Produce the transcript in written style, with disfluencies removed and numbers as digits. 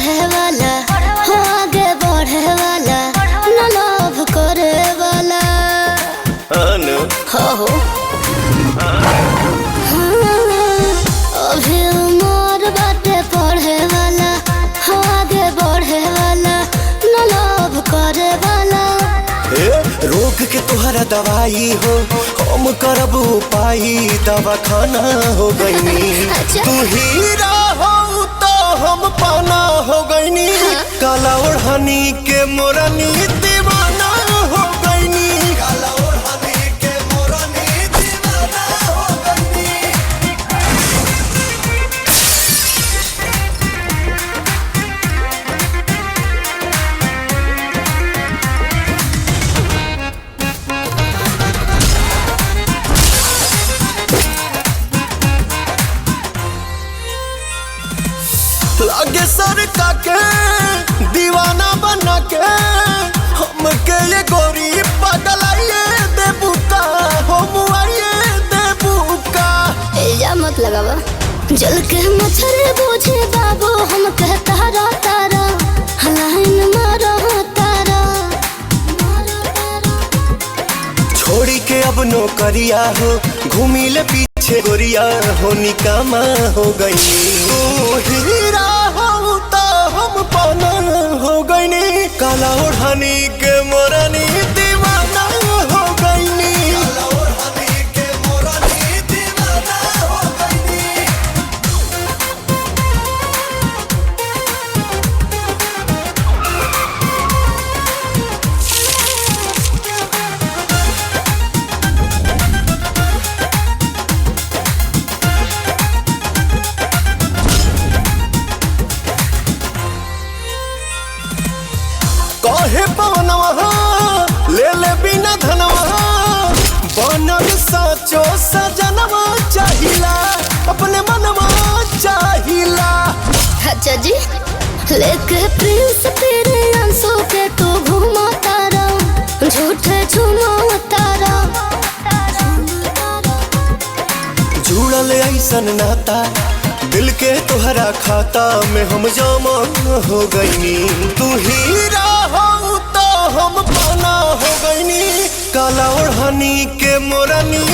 पढ़े वाला हो आगे बढ़े वाला न लोभ करे वाला हो अभी उम्र बाटे पढ़े वाला हो आगे बढ़े वाला न लोभ करे वाला। रोग के तुहरा दवाई हो हम करब उपाई दवा खाना हो गईनी। तू हीरा हो तो हम पाना हो गईनी। काला ओढ़नी के मोरनी दीवाना हो गईनी। काला ओढ़नी के मोरनी दीवाना हो गईनी। लागे सरका के दीवाना बना के हमके ये गोरी पगलाइए देबुका हम आइए देबुका। इल्जाम मत लगावा जल के मच्छर बूझे बाबू हम कहता तारा तारा हलाइन मारो तारा। छोड़ी के अब नौकरिया हो घूमी ले पीछे गोरिया हो निकामा हो गई। तू हीरा हो तो हम पाना हो गईनी। काला ओढ़नी के मोरनी दीवाना हो गईनी। काला ओढ़नी के मोरनी दीवाना हो गईनी। कहे पवनवा ले ले बिना धनवा बनल साचो सजनवा चाहिला अपने मनवा चाहिला। अच्छा जी लेके प्रिंस तेरे अंशों के तू घूमा तारा झूठे झूमा तारा। जुड़ल ऐसन नाता दिल के तुहरा खाता में हम जमा हो गईनी। तू हीरा हो तो हम पाना हो गईनी। काला ओढ़नी के मोरनी